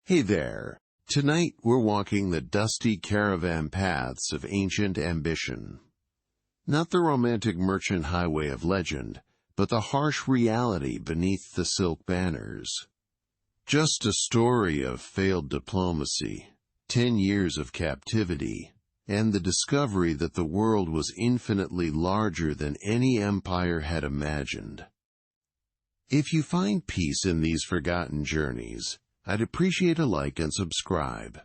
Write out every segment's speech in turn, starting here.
Hey there. Tonight we're walking the dusty caravan paths of ancient ambition. Not the romantic merchant highway of legend, but the harsh reality beneath the silk banners. Just a story of failed diplomacy, 10 years of captivity, and the discovery that the world was infinitely larger than any empire had imagined. If you find peace in these forgotten journeys, I'd appreciate a like and subscribe.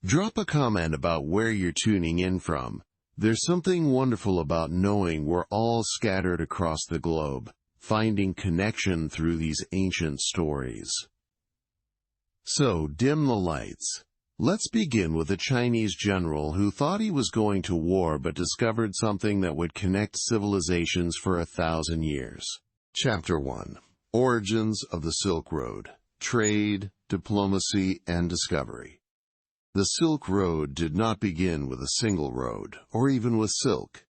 Drop a comment about where you're tuning in from. There's something wonderful about knowing we're all scattered across the globe, finding connection through these ancient stories. So, dim the lights. Let's begin with a Chinese general who thought he was going to war but discovered something that would connect civilizations for 1,000 years. Chapter 1. Origins of the Silk Road. Trade, diplomacy, and discovery. The Silk Road did not begin with a single road, or even with silk.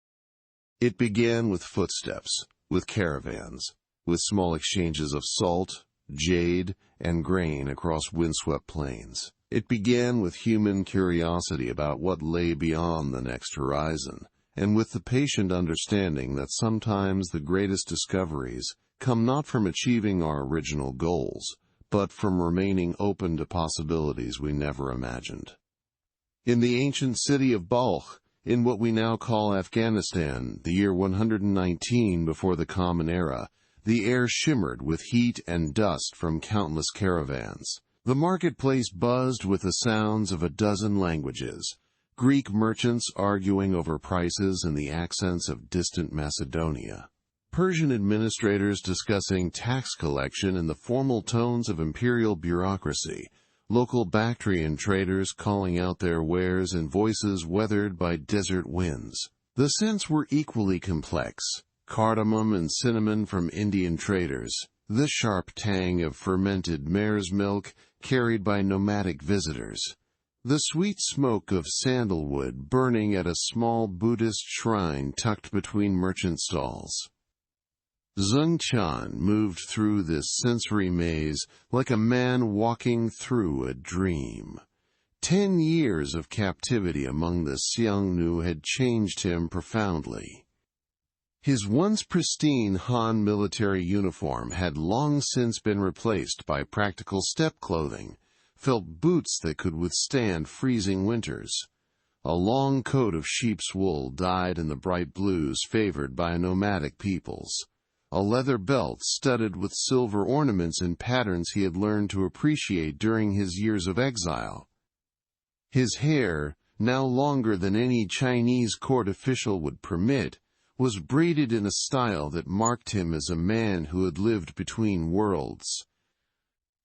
It began with footsteps, with caravans, with small exchanges of salt, jade, and grain across windswept plains. It began with human curiosity about what lay beyond the next horizon, and with the patient understanding that sometimes the greatest discoveries come not from achieving our original goals, but from remaining open to possibilities we never imagined. In the ancient city of Balkh, in what we now call Afghanistan, the year 119 before the Common Era, the air shimmered with heat and dust from countless caravans. The marketplace buzzed with the sounds of a dozen languages, Greek merchants arguing over prices in the accents of distant Macedonia, Persian administrators discussing tax collection in the formal tones of imperial bureaucracy, local Bactrian traders calling out their wares in voices weathered by desert winds. The scents were equally complex: cardamom and cinnamon from Indian traders, the sharp tang of fermented mare's milk carried by nomadic visitors, the sweet smoke of sandalwood burning at a small Buddhist shrine tucked between merchant stalls. Zhang Qian moved through this sensory maze like a man walking through a dream. 10 years of captivity among the Xiongnu had changed him profoundly. His once pristine Han military uniform had long since been replaced by practical steppe clothing, felt boots that could withstand freezing winters, a long coat of sheep's wool dyed in the bright blues favored by nomadic peoples, a leather belt studded with silver ornaments and patterns he had learned to appreciate during his years of exile. His hair, now longer than any Chinese court official would permit, was braided in a style that marked him as a man who had lived between worlds.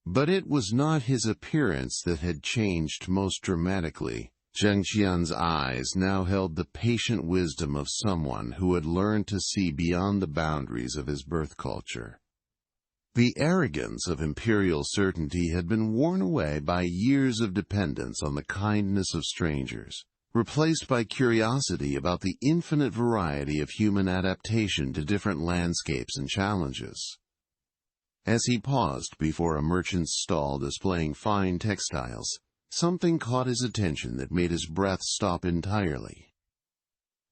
But it was not his appearance that had changed most dramatically. Zhang Qian's eyes now held the patient wisdom of someone who had learned to see beyond the boundaries of his birth culture. The arrogance of imperial certainty had been worn away by years of dependence on the kindness of strangers, replaced by curiosity about the infinite variety of human adaptation to different landscapes and challenges. As he paused before a merchant's stall displaying fine textiles, something caught his attention that made his breath stop entirely.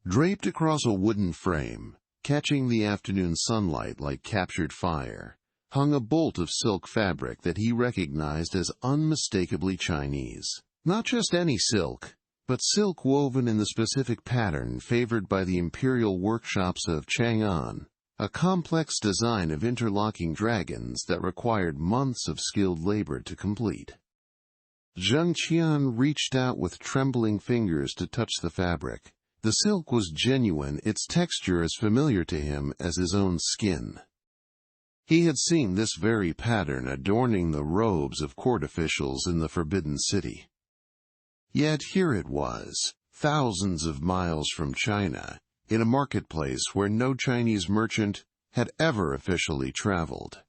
Draped across a wooden frame, catching the afternoon sunlight like captured fire, hung a bolt of silk fabric that he recognized as unmistakably Chinese. Not just any silk, but silk woven in the specific pattern favored by the imperial workshops of Chang'an, a complex design of interlocking dragons that required months of skilled labor to complete. Zhang Qian reached out with trembling fingers to touch the fabric. The silk was genuine, its texture as familiar to him as his own skin. He had seen this very pattern adorning the robes of court officials in the Forbidden City. Yet here it was, thousands of miles from China, in a marketplace where no Chinese merchant had ever officially traveled.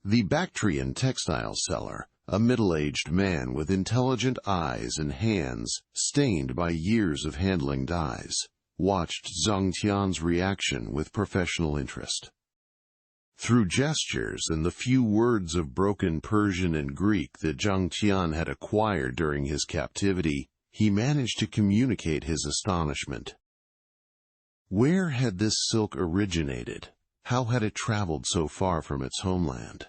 The Bactrian textile seller, a middle-aged man with intelligent eyes and hands stained by years of handling dyes, watched Zhang Qian's reaction with professional interest. Through gestures and the few words of broken Persian and Greek that Zhang Qian had acquired during his captivity, he managed to communicate his astonishment. Where had this silk originated? How had it traveled so far from its homeland?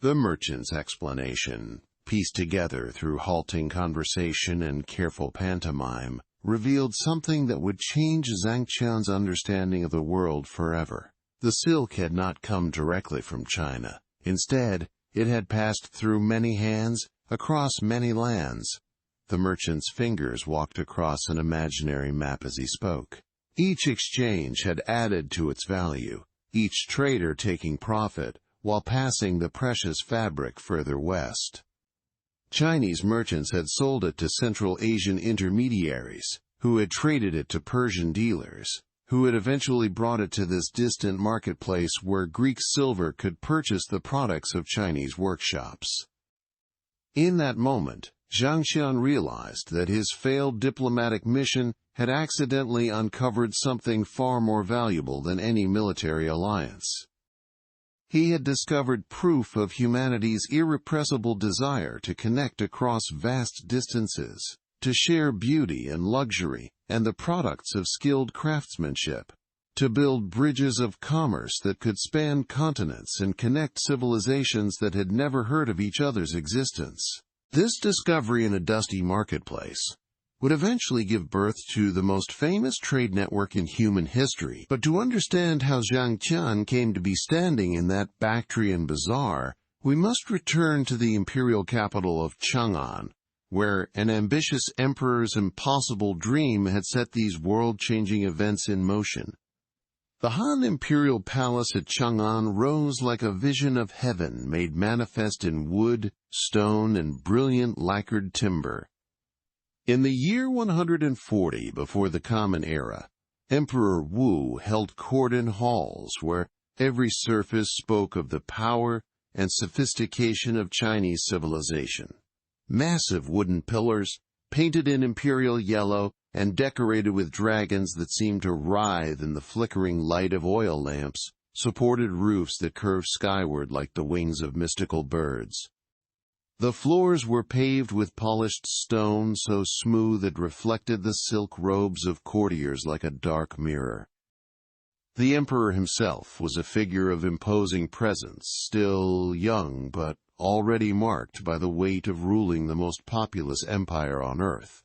The merchant's explanation, pieced together through halting conversation and careful pantomime, revealed something that would change Zhang Qian's understanding of the world forever. The silk had not come directly from China. Instead, it had passed through many hands, across many lands. The merchant's fingers walked across an imaginary map as he spoke. Each exchange had added to its value, each trader taking profit while passing the precious fabric further west. Chinese merchants had sold it to Central Asian intermediaries, who had traded it to Persian dealers, who had eventually brought it to this distant marketplace where Greek silver could purchase the products of Chinese workshops. In that moment, Zhang Qian realized that his failed diplomatic mission had accidentally uncovered something far more valuable than any military alliance. He had discovered proof of humanity's irrepressible desire to connect across vast distances, to share beauty and luxury and the products of skilled craftsmanship, to build bridges of commerce that could span continents and connect civilizations that had never heard of each other's existence. This discovery in a dusty marketplace would eventually give birth to the most famous trade network in human history. But to understand how Zhang Qian came to be standing in that Bactrian bazaar, we must return to the imperial capital of Chang'an, where an ambitious emperor's impossible dream had set these world-changing events in motion. The Han imperial palace at Chang'an rose like a vision of heaven made manifest in wood, stone, and brilliant lacquered timber. In the year 140 before the Common Era, Emperor Wu held court in halls where every surface spoke of the power and sophistication of Chinese civilization. Massive wooden pillars, painted in imperial yellow and decorated with dragons that seemed to writhe in the flickering light of oil lamps, supported roofs that curved skyward like the wings of mystical birds. The floors were paved with polished stone so smooth it reflected the silk robes of courtiers like a dark mirror. The emperor himself was a figure of imposing presence, still young but already marked by the weight of ruling the most populous empire on earth.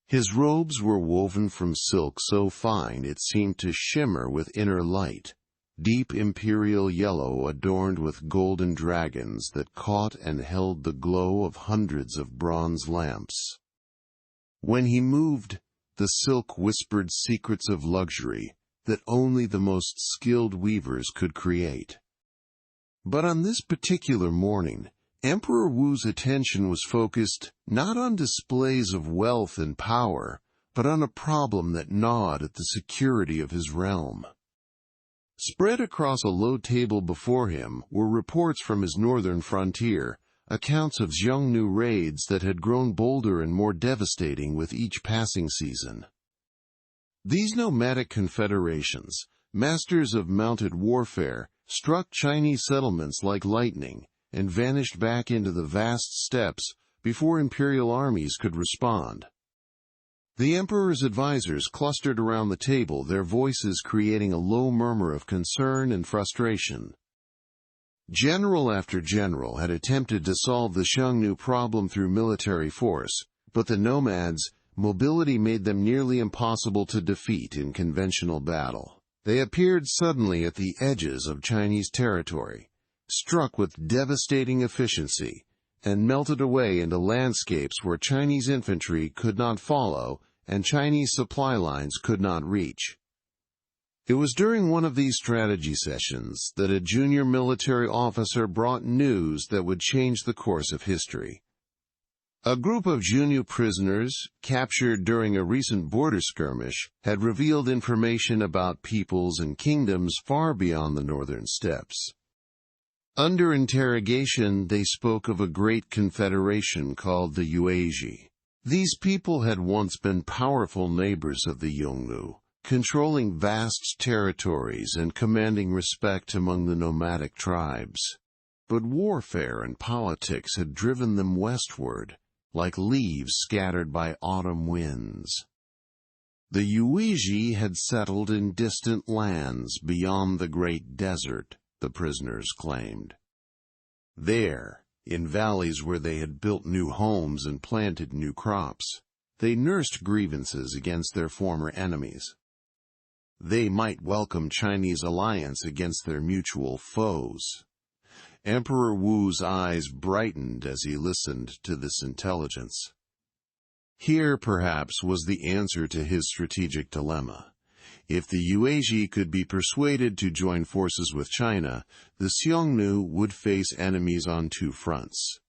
His robes were woven from silk so fine it seemed to shimmer with inner light, deep imperial yellow adorned with golden dragons that caught and held the glow of hundreds of bronze lamps. When he moved, the silk whispered secrets of luxury that only the most skilled weavers could create. But on this particular morning, Emperor Wu's attention was focused not on displays of wealth and power, but on a problem that gnawed at the security of his realm. Spread across a low table before him were reports from his northern frontier, accounts of Xiongnu raids that had grown bolder and more devastating with each passing season. These nomadic confederations, masters of mounted warfare, struck Chinese settlements like lightning and vanished back into the vast steppes before imperial armies could respond. The emperor's advisors clustered around the table, their voices creating a low murmur of concern and frustration. General after general had attempted to solve the Xiongnu problem through military force, but the nomads' mobility made them nearly impossible to defeat in conventional battle. They appeared suddenly at the edges of Chinese territory, struck with devastating efficiency, and melted away into landscapes where Chinese infantry could not follow and Chinese supply lines could not reach. It was during one of these strategy sessions that a junior military officer brought news that would change the course of history. A group of Xiongnu prisoners, captured during a recent border skirmish, had revealed information about peoples and kingdoms far beyond the northern steppes. Under interrogation, they spoke of a great confederation called the Yuezhi. These people had once been powerful neighbors of the Yongnu, controlling vast territories and commanding respect among the nomadic tribes. But warfare and politics had driven them westward, like leaves scattered by autumn winds. The Yuezhi had settled in distant lands beyond the Great Desert, the prisoners claimed. There, in valleys where they had built new homes and planted new crops, they nursed grievances against their former enemies. They might welcome Chinese alliance against their mutual foes. Emperor Wu's eyes brightened as he listened to this intelligence. Here, perhaps, was the answer to his strategic dilemma. If the Yuezhi could be persuaded to join forces with China, the Xiongnu would face enemies on two fronts.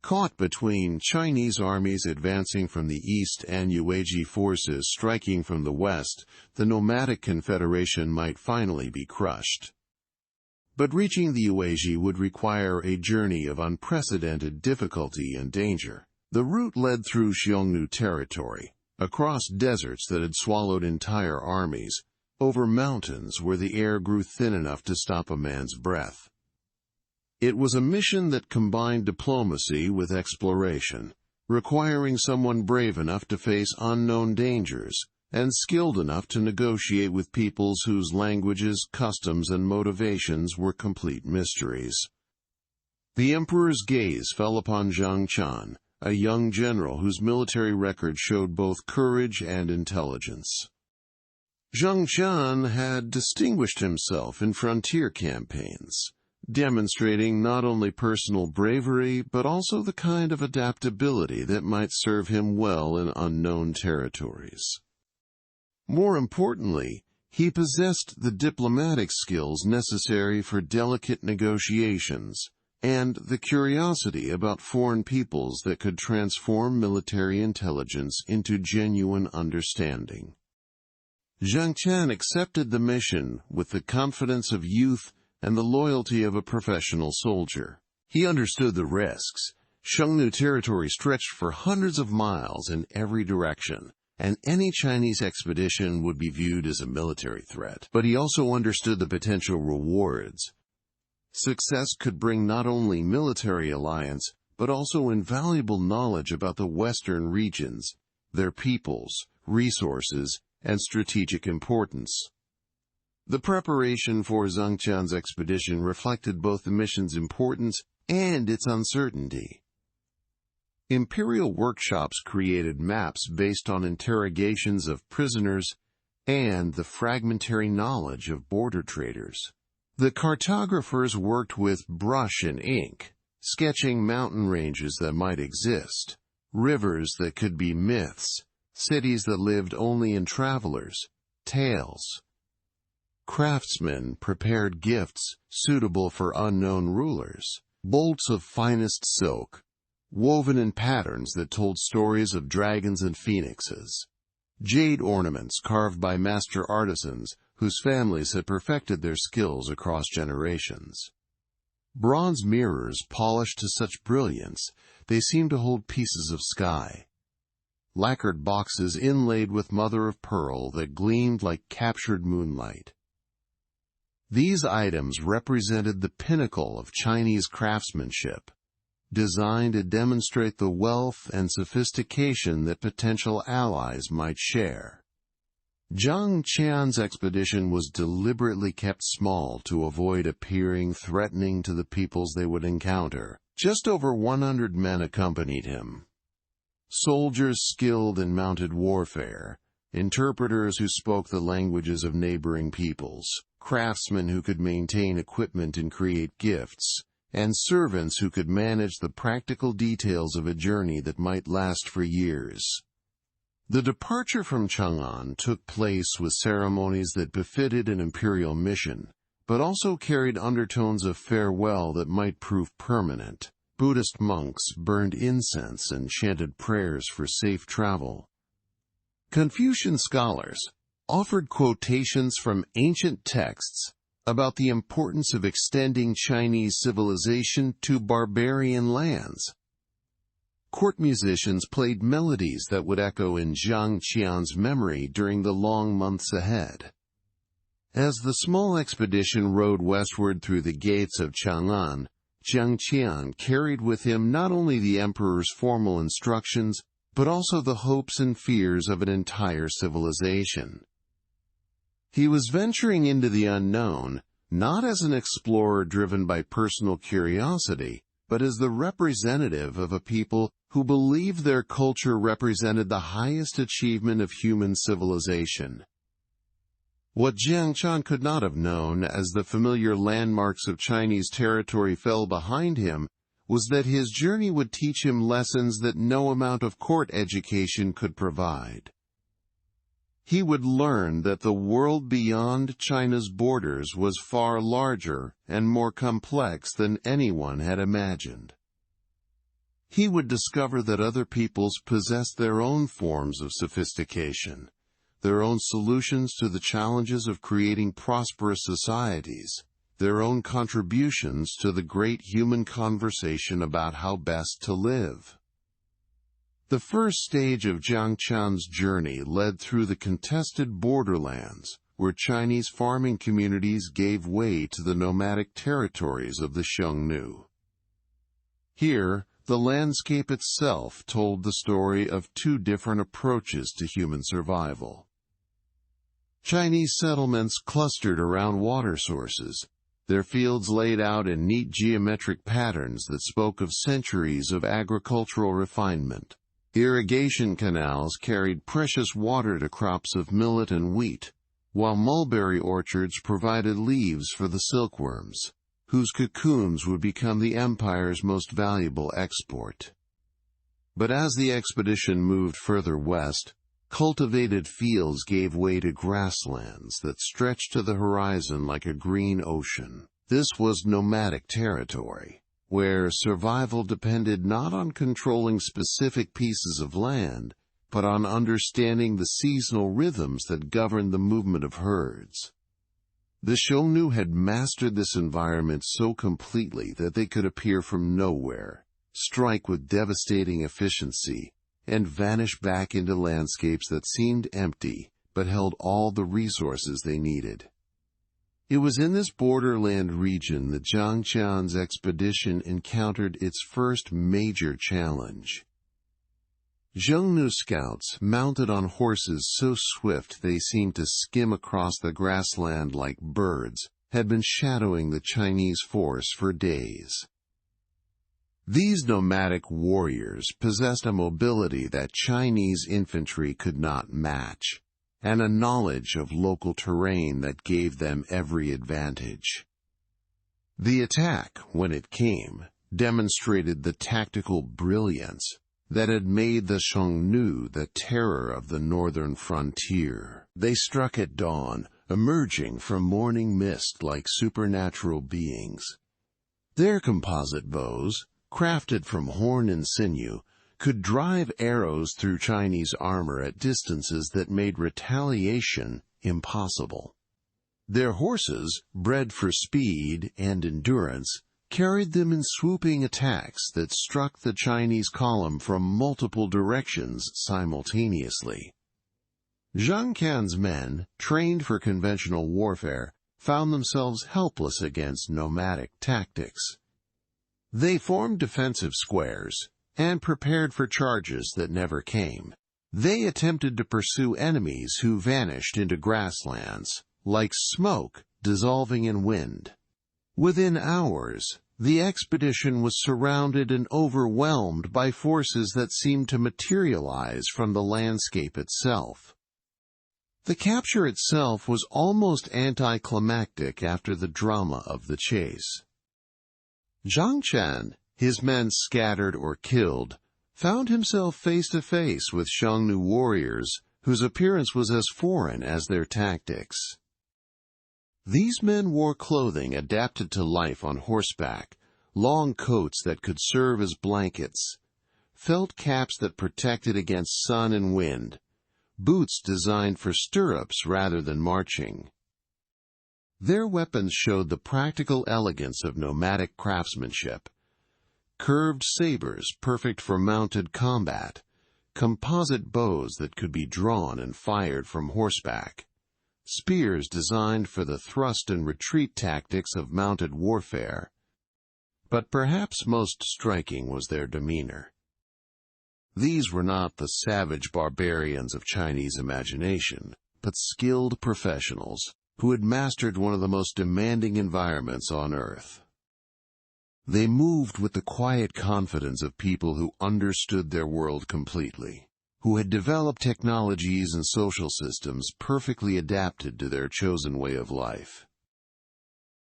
Caught between Chinese armies advancing from the east and Yuezhi forces striking from the west, the nomadic confederation might finally be crushed. But reaching the Yuezhi would require a journey of unprecedented difficulty and danger. The route led through Xiongnu territory, across deserts that had swallowed entire armies, over mountains where the air grew thin enough to stop a man's breath. It was a mission that combined diplomacy with exploration, requiring someone brave enough to face unknown dangers and skilled enough to negotiate with peoples whose languages, customs, and motivations were complete mysteries. The emperor's gaze fell upon Zhang Qian, a young general whose military record showed both courage and intelligence. Zhang Qian had distinguished himself in frontier campaigns, demonstrating not only personal bravery but also the kind of adaptability that might serve him well in unknown territories. More importantly, he possessed the diplomatic skills necessary for delicate negotiations and the curiosity about foreign peoples that could transform military intelligence into genuine understanding. Zhang Qian accepted the mission with the confidence of youth and the loyalty of a professional soldier. He understood the risks. Xiongnu territory stretched for hundreds of miles in every direction, and any Chinese expedition would be viewed as a military threat. But he also understood the potential rewards. Success could bring not only military alliance, but also invaluable knowledge about the western regions, their peoples, resources, and strategic importance. The preparation for Zhang Qian's expedition reflected both the mission's importance and its uncertainty. Imperial workshops created maps based on interrogations of prisoners and the fragmentary knowledge of border traders. The cartographers worked with brush and ink, sketching mountain ranges that might exist, rivers that could be myths, cities that lived only in travelers' tales. Craftsmen prepared gifts suitable for unknown rulers, bolts of finest silk, woven in patterns that told stories of dragons and phoenixes, jade ornaments carved by master artisans whose families had perfected their skills across generations. Bronze mirrors polished to such brilliance they seemed to hold pieces of sky. Lacquered boxes inlaid with mother-of-pearl that gleamed like captured moonlight. These items represented the pinnacle of Chinese craftsmanship, designed to demonstrate the wealth and sophistication that potential allies might share. Zhang Qian's expedition was deliberately kept small to avoid appearing threatening to the peoples they would encounter. Just over 100 men accompanied him. Soldiers skilled in mounted warfare, interpreters who spoke the languages of neighboring peoples, craftsmen who could maintain equipment and create gifts, and servants who could manage the practical details of a journey that might last for years. The departure from Chang'an took place with ceremonies that befitted an imperial mission, but also carried undertones of farewell that might prove permanent. Buddhist monks burned incense and chanted prayers for safe travel. Confucian scholars offered quotations from ancient texts about the importance of extending Chinese civilization to barbarian lands. court musicians played melodies that would echo in Zhang Qian's memory during the long months ahead. As the small expedition rode westward through the gates of Chang'an, Zhang Qian carried with him not only the emperor's formal instructions, but also the hopes and fears of an entire civilization. He was venturing into the unknown, not as an explorer driven by personal curiosity, but as the representative of a people who believed their culture represented the highest achievement of human civilization. What Zhang Qian could not have known as the familiar landmarks of Chinese territory fell behind him was that his journey would teach him lessons that no amount of court education could provide. He would learn that the world beyond China's borders was far larger and more complex than anyone had imagined. He would discover that other peoples possessed their own forms of sophistication, their own solutions to the challenges of creating prosperous societies, their own contributions to the great human conversation about how best to live. The first stage of Zhang Qian's journey led through the contested borderlands, where Chinese farming communities gave way to the nomadic territories of the Xiongnu. Here, the landscape itself told the story of two different approaches to human survival. Chinese settlements clustered around water sources, their fields laid out in neat geometric patterns that spoke of centuries of agricultural refinement. Irrigation canals carried precious water to crops of millet and wheat, while mulberry orchards provided leaves for the silkworms, whose cocoons would become the empire's most valuable export. But as the expedition moved further west, cultivated fields gave way to grasslands that stretched to the horizon like a green ocean. This was nomadic territory, where survival depended not on controlling specific pieces of land, but on understanding the seasonal rhythms that governed the movement of herds. The Xiongnu had mastered this environment so completely that they could appear from nowhere, strike with devastating efficiency, and vanish back into landscapes that seemed empty but held all the resources they needed. It was in this borderland region that Zhang Qian's expedition encountered its first major challenge. Xiongnu scouts, mounted on horses so swift they seemed to skim across the grassland like birds, had been shadowing the Chinese force for days. These nomadic warriors possessed a mobility that Chinese infantry could not match, and a knowledge of local terrain that gave them every advantage. The attack, when it came, demonstrated the tactical brilliance that had made the Xiongnu the terror of the northern frontier. They struck at dawn, emerging from morning mist like supernatural beings. Their composite bows, crafted from horn and sinew, could drive arrows through Chinese armor at distances that made retaliation impossible. Their horses, bred for speed and endurance, carried them in swooping attacks that struck the Chinese column from multiple directions simultaneously. Zhang Qian's men, trained for conventional warfare, found themselves helpless against nomadic tactics. They formed defensive squares and prepared for charges that never came. They attempted to pursue enemies who vanished into grasslands, like smoke dissolving in wind. Within hours, the expedition was surrounded and overwhelmed by forces that seemed to materialize from the landscape itself. The capture itself was almost anticlimactic after the drama of the chase. Zhang Qian, his men scattered or killed, found himself face to face with Xiongnu warriors whose appearance was as foreign as their tactics. These men wore clothing adapted to life on horseback, long coats that could serve as blankets, felt caps that protected against sun and wind, boots designed for stirrups rather than marching. Their weapons showed the practical elegance of nomadic craftsmanship. curved sabers perfect for mounted combat, composite bows that could be drawn and fired from horseback, spears designed for the thrust and retreat tactics of mounted warfare. But perhaps most striking was their demeanor. These were not the savage barbarians of Chinese imagination, but skilled professionals who had mastered one of the most demanding environments on Earth. They moved with the quiet confidence of people who understood their world completely, who had developed technologies and social systems perfectly adapted to their chosen way of life.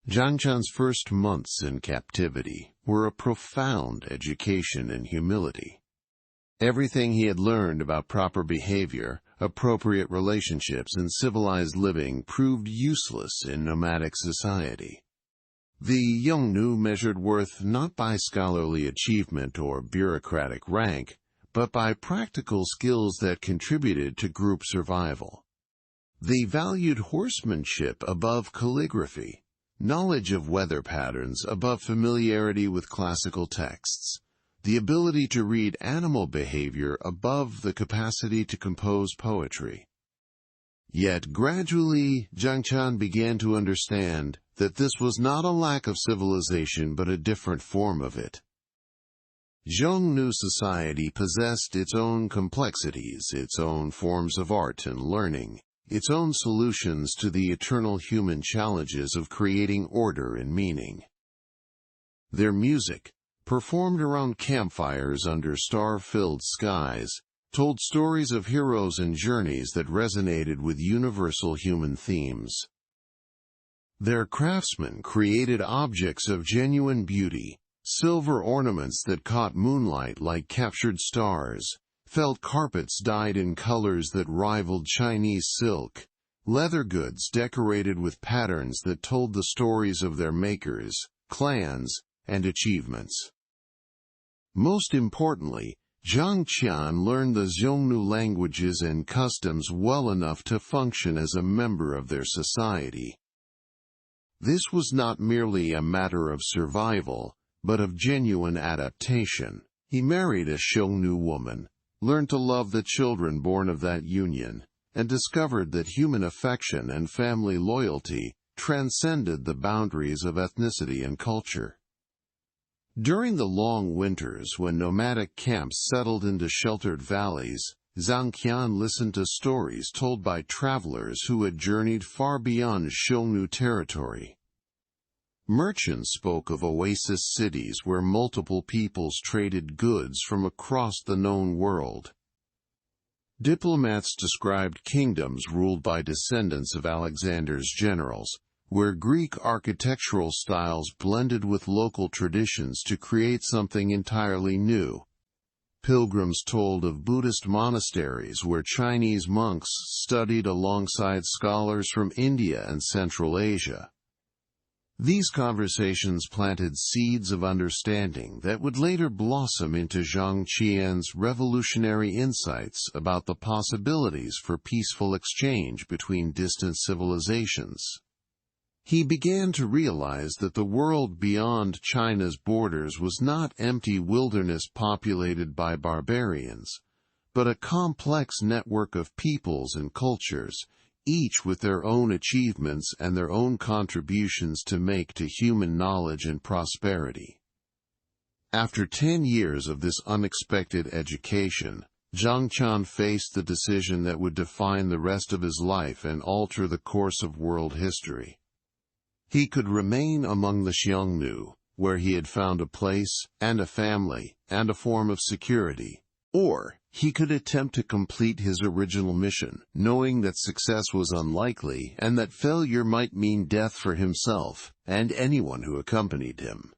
Zhang Qian's first months in captivity were a profound education in humility. Everything he had learned about proper behavior, appropriate relationships, and civilized living proved useless in nomadic society. The Xiongnu measured worth not by scholarly achievement or bureaucratic rank, but by practical skills that contributed to group survival. They valued horsemanship above calligraphy, knowledge of weather patterns above familiarity with classical texts, the ability to read animal behavior above the capacity to compose poetry. Yet gradually, Zhang Qian began to understand that this was not a lack of civilization but a different form of it. Xiongnu society possessed its own complexities, its own forms of art and learning, its own solutions to the eternal human challenges of creating order and meaning. Their music, performed around campfires under star-filled skies, told stories of heroes and journeys that resonated with universal human themes. Their craftsmen created objects of genuine beauty, silver ornaments that caught moonlight like captured stars, felt carpets dyed in colors that rivaled Chinese silk, leather goods decorated with patterns that told the stories of their makers, clans, and achievements. Most importantly, Zhang Qian learned the Xiongnu languages and customs well enough to function as a member of their society. This was not merely a matter of survival, but of genuine adaptation. He married a Xiongnu woman, learned to love the children born of that union, and discovered that human affection and family loyalty transcended the boundaries of ethnicity and culture. During the long winters when nomadic camps settled into sheltered valleys, Zhang Qian listened to stories told by travelers who had journeyed far beyond Xiongnu territory. Merchants spoke of oasis cities where multiple peoples traded goods from across the known world. Diplomats described kingdoms ruled by descendants of Alexander's generals, where Greek architectural styles blended with local traditions to create something entirely new. Pilgrims told of Buddhist monasteries where Chinese monks studied alongside scholars from India and Central Asia. These conversations planted seeds of understanding that would later blossom into Zhang Qian's revolutionary insights about the possibilities for peaceful exchange between distant civilizations. He began to realize that the world beyond China's borders was not empty wilderness populated by barbarians, but a complex network of peoples and cultures, each with their own achievements and their own contributions to make to human knowledge and prosperity. After 10 years of this unexpected education, Zhang Qian faced the decision that would define the rest of his life and alter the course of world history. He could remain among the Xiongnu, where he had found a place and a family and a form of security, or he could attempt to complete his original mission, knowing that success was unlikely and that failure might mean death for himself and anyone who accompanied him.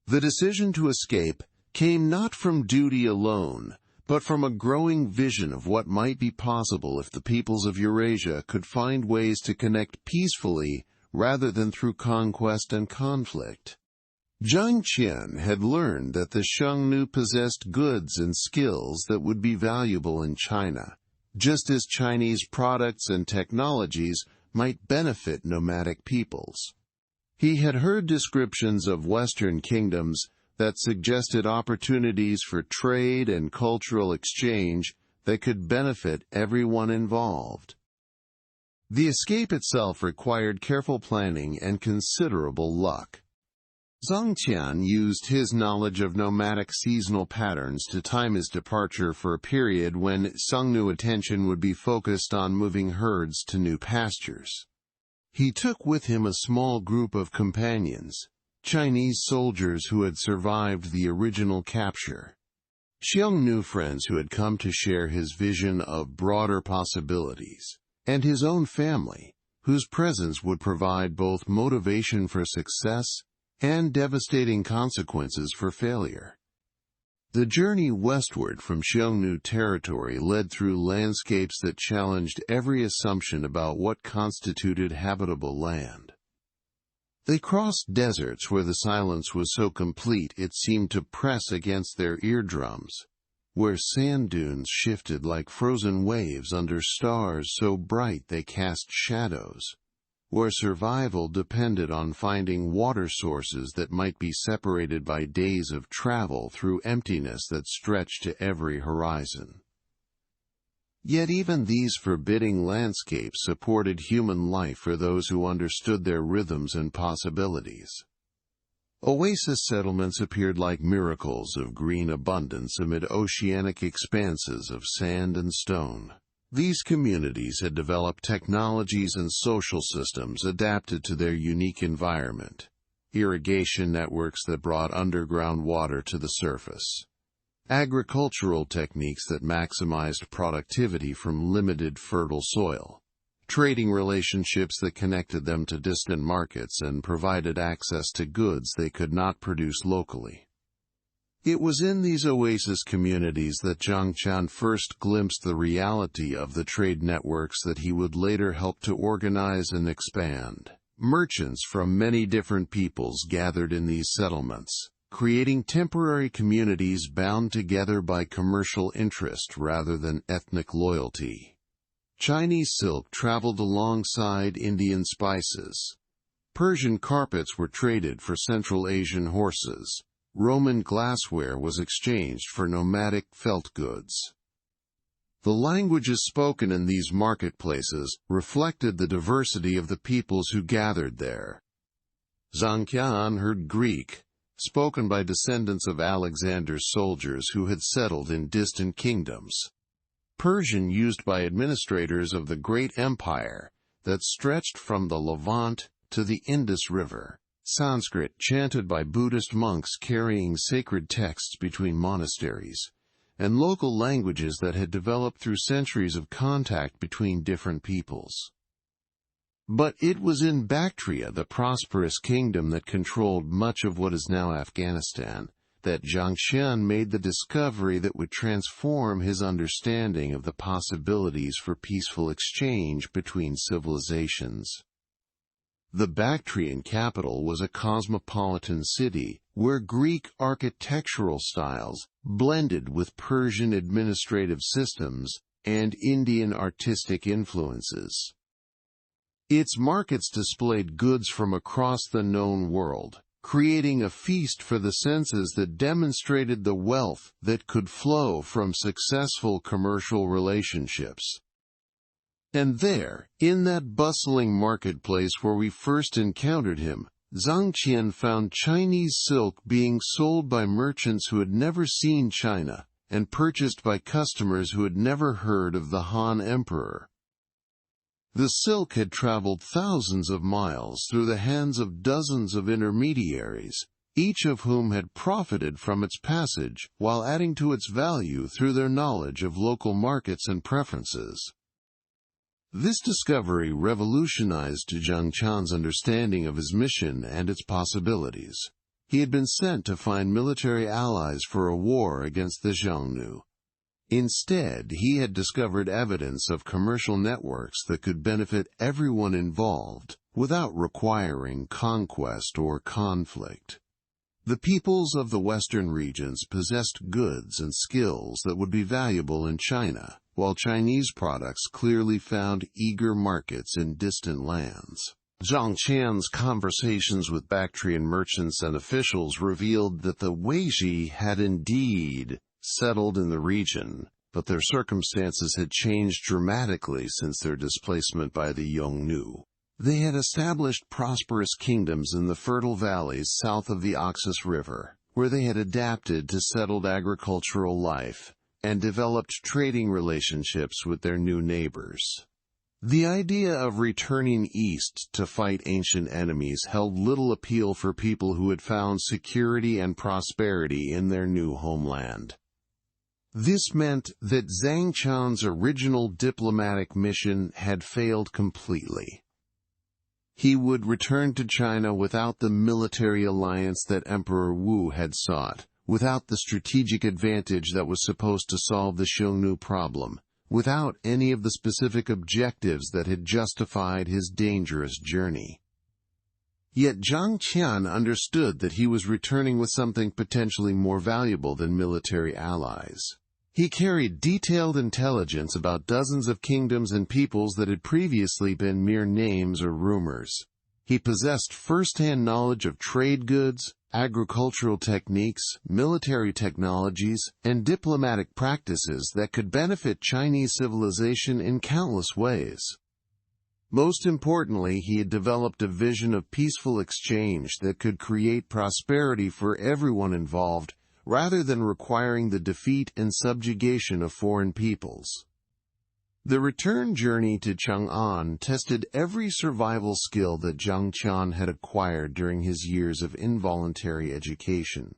The decision to escape came not from duty alone, but from a growing vision of what might be possible if the peoples of Eurasia could find ways to connect peacefully rather than through conquest and conflict. Zhang Qian had learned that the Xiongnu possessed goods and skills that would be valuable in China, just as Chinese products and technologies might benefit nomadic peoples. He had heard descriptions of Western kingdoms that suggested opportunities for trade and cultural exchange that could benefit everyone involved. The escape itself required careful planning and considerable luck. Zhang Qian used his knowledge of nomadic seasonal patterns to time his departure for a period when Xiongnu attention would be focused on moving herds to new pastures. He took with him a small group of companions, Chinese soldiers who had survived the original capture. Xiongnu friends who had come to share his vision of broader possibilities, and his own family, whose presence would provide both motivation for success and devastating consequences for failure. The journey westward from Xiongnu territory led through landscapes that challenged every assumption about what constituted habitable land. They crossed deserts where the silence was so complete it seemed to press against their eardrums, where sand dunes shifted like frozen waves under stars so bright they cast shadows, where survival depended on finding water sources that might be separated by days of travel through emptiness that stretched to every horizon. Yet even these forbidding landscapes supported human life for those who understood their rhythms and possibilities. Oasis settlements appeared like miracles of green abundance amid oceanic expanses of sand and stone. These communities had developed technologies and social systems adapted to their unique environment, irrigation networks that brought underground water to the surface, agricultural techniques that maximized productivity from limited fertile soil, trading relationships that connected them to distant markets and provided access to goods they could not produce locally. It was in these oasis communities that Zhang Qian first glimpsed the reality of the trade networks that he would later help to organize and expand. Merchants from many different peoples gathered in these settlements, creating temporary communities bound together by commercial interest rather than ethnic loyalty. Chinese silk traveled alongside Indian spices. Persian carpets were traded for Central Asian horses. Roman glassware was exchanged for nomadic felt goods. The languages spoken in these marketplaces reflected the diversity of the peoples who gathered there. Zhang Qian heard Greek, spoken by descendants of Alexander's soldiers who had settled in distant kingdoms. Persian used by administrators of the great empire that stretched from the Levant to the Indus River. Sanskrit chanted by Buddhist monks carrying sacred texts between monasteries, and local languages that had developed through centuries of contact between different peoples. But it was in Bactria, the prosperous kingdom that controlled much of what is now Afghanistan, that Zhang Qian made the discovery that would transform his understanding of the possibilities for peaceful exchange between civilizations. The Bactrian capital was a cosmopolitan city where Greek architectural styles blended with Persian administrative systems and Indian artistic influences. Its markets displayed goods from across the known world, creating a feast for the senses that demonstrated the wealth that could flow from successful commercial relationships. And there, in that bustling marketplace where we first encountered him, Zhang Qian found Chinese silk being sold by merchants who had never seen China, and purchased by customers who had never heard of the Han Emperor. The silk had traveled thousands of miles through the hands of dozens of intermediaries, each of whom had profited from its passage while adding to its value through their knowledge of local markets and preferences. This discovery revolutionized Zhang Qian's understanding of his mission and its possibilities. He had been sent to find military allies for a war against the Xiongnu. Instead, he had discovered evidence of commercial networks that could benefit everyone involved without requiring conquest or conflict. The peoples of the western regions possessed goods and skills that would be valuable in China, while Chinese products clearly found eager markets in distant lands. Zhang Qian's conversations with Bactrian merchants and officials revealed that the Weiji had indeed settled in the region, but their circumstances had changed dramatically since their displacement by the Yongnu. They had established prosperous kingdoms in the fertile valleys south of the Oxus River, where they had adapted to settled agricultural life and developed trading relationships with their new neighbors. The idea of returning east to fight ancient enemies held little appeal for people who had found security and prosperity in their new homeland. This meant that Zhang Qian's original diplomatic mission had failed completely. He would return to China without the military alliance that Emperor Wu had sought, without the strategic advantage that was supposed to solve the Xiongnu problem, without any of the specific objectives that had justified his dangerous journey. Yet Zhang Qian understood that he was returning with something potentially more valuable than military allies. He carried detailed intelligence about dozens of kingdoms and peoples that had previously been mere names or rumors. He possessed first-hand knowledge of trade goods, agricultural techniques, military technologies, and diplomatic practices that could benefit Chinese civilization in countless ways. Most importantly, he had developed a vision of peaceful exchange that could create prosperity for everyone involved, rather than requiring the defeat and subjugation of foreign peoples. The return journey to Chang'an tested every survival skill that Zhang Qian had acquired during his years of involuntary education.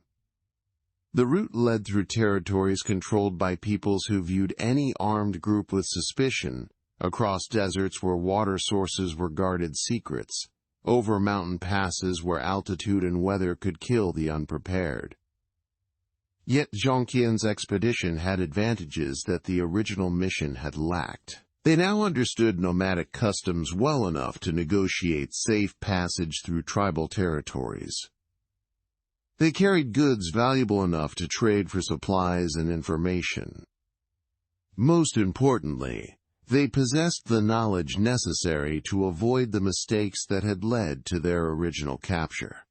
The route led through territories controlled by peoples who viewed any armed group with suspicion, across deserts where water sources were guarded secrets, over mountain passes where altitude and weather could kill the unprepared. Yet Zhang Qian's expedition had advantages that the original mission had lacked. They now understood nomadic customs well enough to negotiate safe passage through tribal territories. They carried goods valuable enough to trade for supplies and information. Most importantly, they possessed the knowledge necessary to avoid the mistakes that had led to their original capture.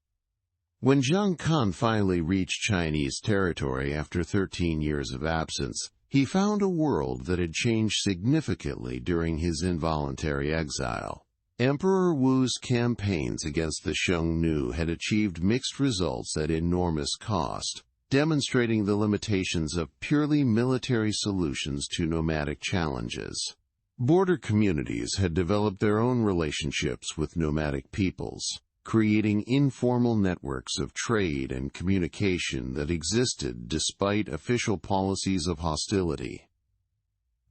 When Zhang Qian finally reached Chinese territory after 13 years of absence, he found a world that had changed significantly during his involuntary exile. Emperor Wu's campaigns against the Xiongnu had achieved mixed results at enormous cost, demonstrating the limitations of purely military solutions to nomadic challenges. Border communities had developed their own relationships with nomadic peoples, creating informal networks of trade and communication that existed despite official policies of hostility.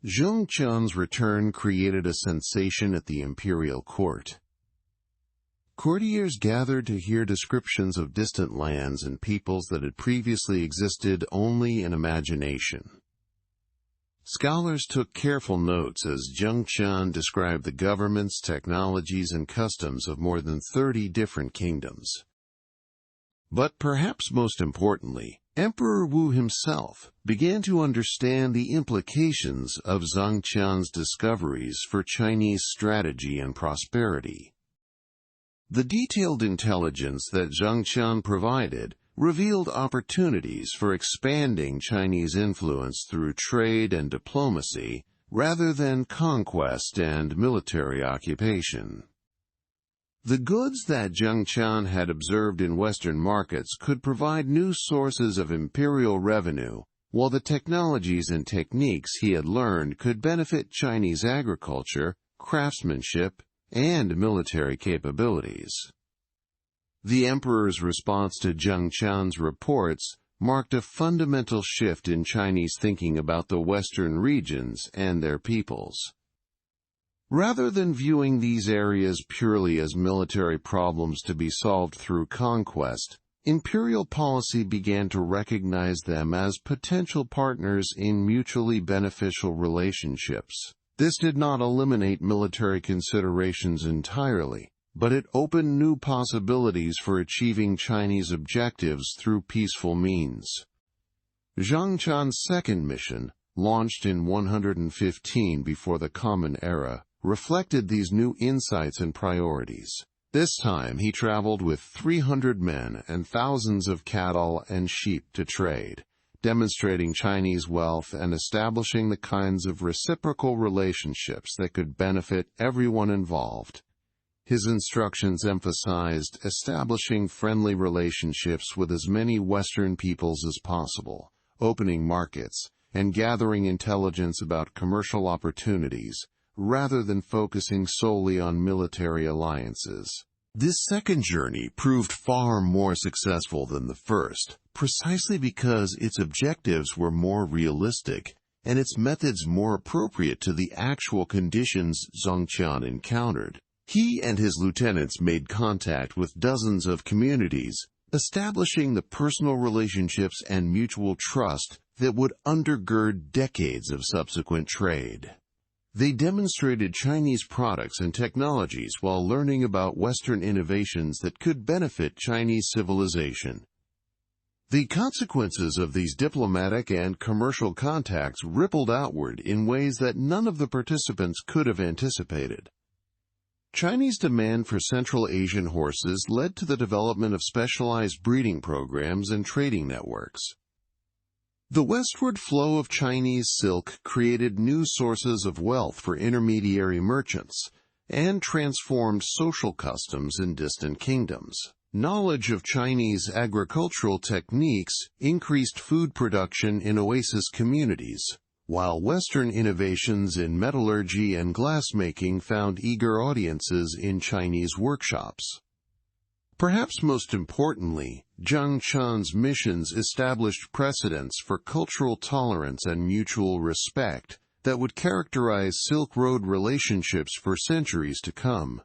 Zhang Qian's return created a sensation at the imperial court. Courtiers gathered to hear descriptions of distant lands and peoples that had previously existed only in imagination. Scholars took careful notes as Zhang Qian described the governments, technologies, and customs of more than 30 different kingdoms. But perhaps most importantly, Emperor Wu himself began to understand the implications of Zhang Qian's discoveries for Chinese strategy and prosperity. The detailed intelligence that Zhang Qian provided revealed opportunities for expanding Chinese influence through trade and diplomacy rather than conquest and military occupation. The goods that Zhang Qian had observed in Western markets could provide new sources of imperial revenue, while the technologies and techniques he had learned could benefit Chinese agriculture, craftsmanship, and military capabilities. The emperor's response to Zhang Qian's reports marked a fundamental shift in Chinese thinking about the Western regions and their peoples. Rather than viewing these areas purely as military problems to be solved through conquest, imperial policy began to recognize them as potential partners in mutually beneficial relationships. This did not eliminate military considerations entirely, but it opened new possibilities for achieving Chinese objectives through peaceful means. Zhang Qian's second mission, launched in 115 before the Common Era, reflected these new insights and priorities. This time he traveled with 300 men and thousands of cattle and sheep to trade, demonstrating Chinese wealth and establishing the kinds of reciprocal relationships that could benefit everyone involved. His instructions emphasized establishing friendly relationships with as many Western peoples as possible, opening markets, and gathering intelligence about commercial opportunities, rather than focusing solely on military alliances. This second journey proved far more successful than the first, precisely because its objectives were more realistic and its methods more appropriate to the actual conditions Zhang Qian encountered. He and his lieutenants made contact with dozens of communities, establishing the personal relationships and mutual trust that would undergird decades of subsequent trade. They demonstrated Chinese products and technologies while learning about Western innovations that could benefit Chinese civilization. The consequences of these diplomatic and commercial contacts rippled outward in ways that none of the participants could have anticipated. Chinese demand for Central Asian horses led to the development of specialized breeding programs and trading networks. The westward flow of Chinese silk created new sources of wealth for intermediary merchants and transformed social customs in distant kingdoms. Knowledge of Chinese agricultural techniques increased food production in oasis communities, while Western innovations in metallurgy and glassmaking found eager audiences in Chinese workshops. Perhaps most importantly, Zhang Qian's missions established precedents for cultural tolerance and mutual respect that would characterize Silk Road relationships for centuries to come.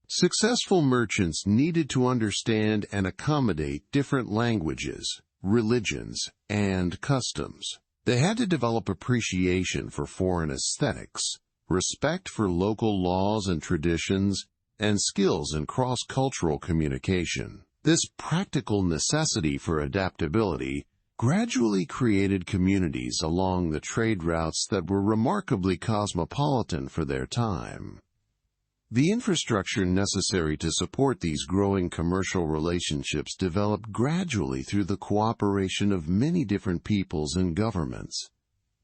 Successful merchants needed to understand and accommodate different languages, religions, and customs. They had to develop appreciation for foreign aesthetics, respect for local laws and traditions, and skills in cross-cultural communication. This practical necessity for adaptability gradually created communities along the trade routes that were remarkably cosmopolitan for their time. The infrastructure necessary to support these growing commercial relationships developed gradually through the cooperation of many different peoples and governments.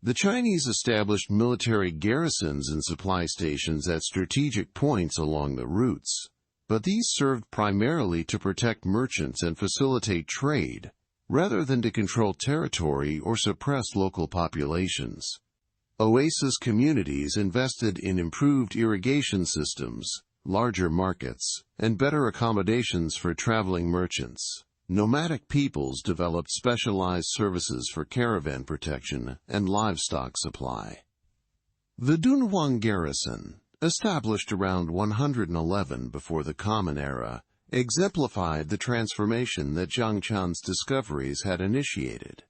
The Chinese established military garrisons and supply stations at strategic points along the routes, but these served primarily to protect merchants and facilitate trade, rather than to control territory or suppress local populations. Oasis communities invested in improved irrigation systems, larger markets, and better accommodations for traveling merchants. Nomadic peoples developed specialized services for caravan protection and livestock supply. The Dunhuang garrison, established around 111 before the Common Era, exemplified the transformation that Zhang Qian's discoveries had initiated.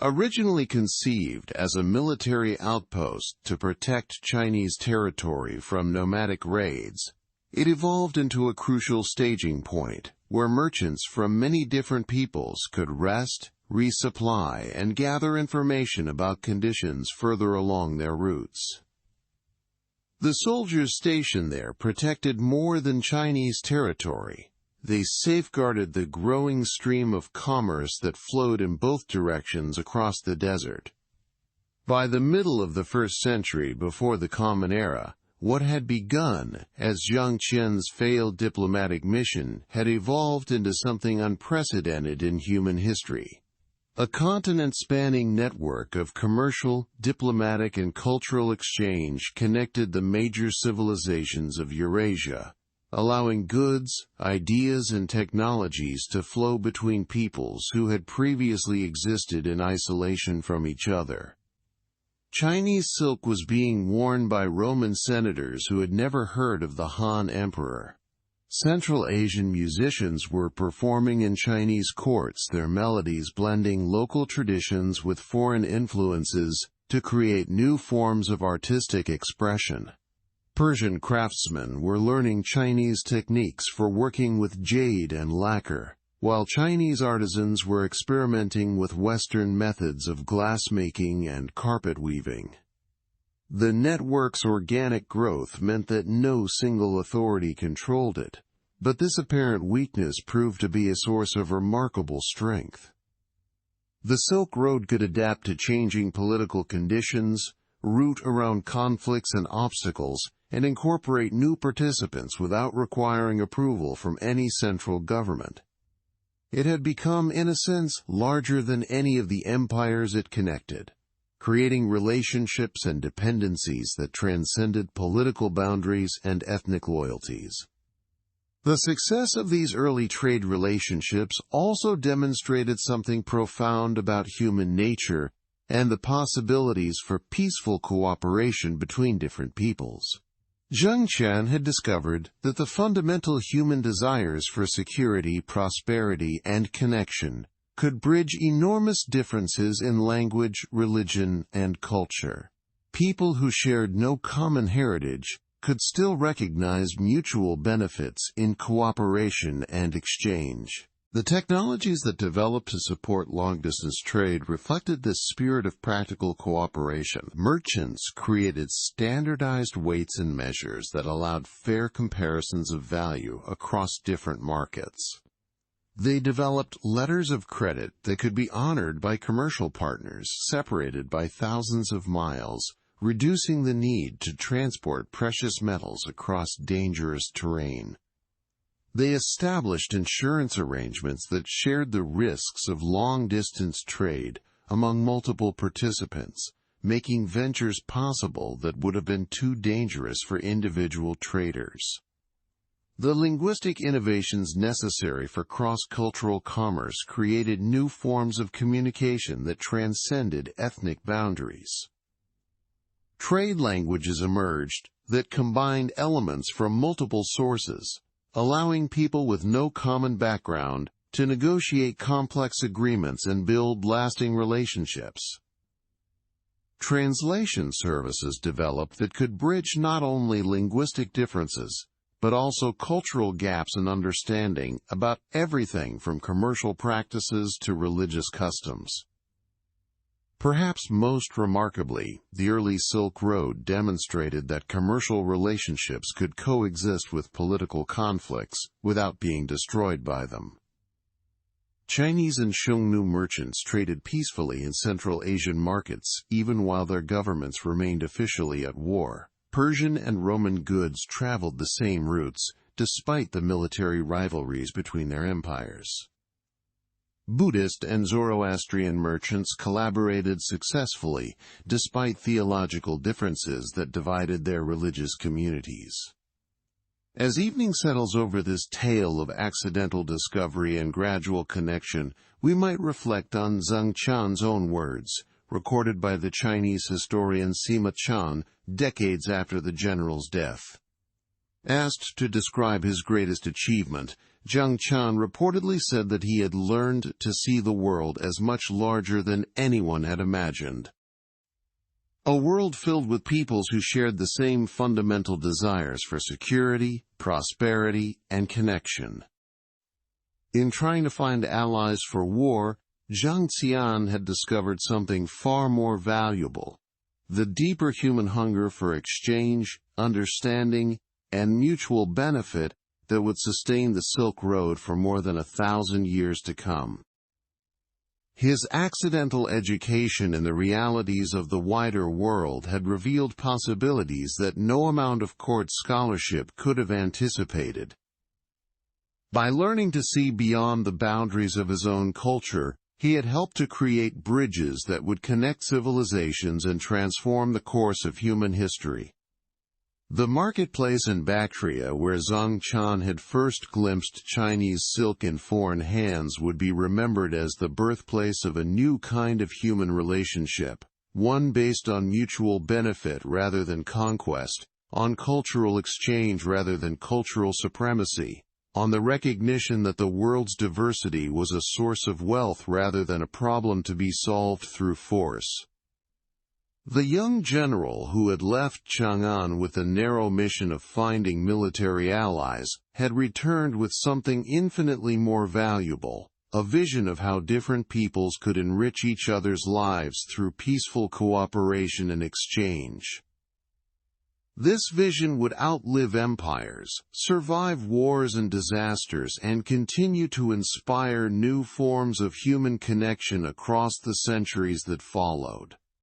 Originally conceived as a military outpost to protect Chinese territory from nomadic raids, it evolved into a crucial staging point where merchants from many different peoples could rest, resupply, and gather information about conditions further along their routes. The soldiers stationed there protected more than Chinese territory. They safeguarded the growing stream of commerce that flowed in both directions across the desert. By the middle of the 1st century before the Common Era, what had begun as Zhang Qian's failed diplomatic mission had evolved into something unprecedented in human history. A continent-spanning network of commercial, diplomatic, and cultural exchange connected the major civilizations of Eurasia, allowing goods, ideas, and technologies to flow between peoples who had previously existed in isolation from each other. Chinese silk was being worn by Roman senators who had never heard of the Han Emperor. Central Asian musicians were performing in Chinese courts, their melodies blending local traditions with foreign influences to create new forms of artistic expression. Persian craftsmen were learning Chinese techniques for working with jade and lacquer, while Chinese artisans were experimenting with Western methods of glassmaking and carpet weaving. The network's organic growth meant that no single authority controlled it, but this apparent weakness proved to be a source of remarkable strength. The Silk Road could adapt to changing political conditions, route around conflicts and obstacles, and incorporate new participants without requiring approval from any central government. It had become, in a sense, larger than any of the empires it connected, creating relationships and dependencies that transcended political boundaries and ethnic loyalties. The success of these early trade relationships also demonstrated something profound about human nature and the possibilities for peaceful cooperation between different peoples. Zhang Qian had discovered that the fundamental human desires for security, prosperity, and connection could bridge enormous differences in language, religion, and culture. People who shared no common heritage could still recognize mutual benefits in cooperation and exchange. The technologies that developed to support long-distance trade reflected this spirit of practical cooperation. Merchants created standardized weights and measures that allowed fair comparisons of value across different markets. They developed letters of credit that could be honored by commercial partners separated by thousands of miles, reducing the need to transport precious metals across dangerous terrain. They established insurance arrangements that shared the risks of long-distance trade among multiple participants, making ventures possible that would have been too dangerous for individual traders. The linguistic innovations necessary for cross-cultural commerce created new forms of communication that transcended ethnic boundaries. Trade languages emerged that combined elements from multiple sources, allowing people with no common background to negotiate complex agreements and build lasting relationships. Translation services developed that could bridge not only linguistic differences, but also cultural gaps in understanding about everything from commercial practices to religious customs. Perhaps most remarkably, the early Silk Road demonstrated that commercial relationships could coexist with political conflicts without being destroyed by them. Chinese and Xiongnu merchants traded peacefully in Central Asian markets even while their governments remained officially at war. Persian and Roman goods traveled the same routes, despite the military rivalries between their empires. Buddhist and Zoroastrian merchants collaborated successfully, despite theological differences that divided their religious communities. As evening settles over this tale of accidental discovery and gradual connection, we might reflect on Zhang Qian's own words, recorded by the Chinese historian Sima Qian decades after the general's death. Asked to describe his greatest achievement, Zhang Qian reportedly said that he had learned to see the world as much larger than anyone had imagined. A world filled with peoples who shared the same fundamental desires for security, prosperity, and connection. In trying to find allies for war, Zhang Qian had discovered something far more valuable: the deeper human hunger for exchange, understanding, and mutual benefit that would sustain the Silk Road for more than 1,000 years to come. His accidental education in the realities of the wider world had revealed possibilities that no amount of court scholarship could have anticipated. By learning to see beyond the boundaries of his own culture, he had helped to create bridges that would connect civilizations and transform the course of human history. The marketplace in Bactria, where Zhang Qian had first glimpsed Chinese silk in foreign hands, would be remembered as the birthplace of a new kind of human relationship, one based on mutual benefit rather than conquest, on cultural exchange rather than cultural supremacy, on the recognition that the world's diversity was a source of wealth rather than a problem to be solved through force. The young general who had left Chang'an with the narrow mission of finding military allies had returned with something infinitely more valuable, a vision of how different peoples could enrich each other's lives through peaceful cooperation and exchange. This vision would outlive empires, survive wars and disasters, and continue to inspire new forms of human connection across the centuries that followed.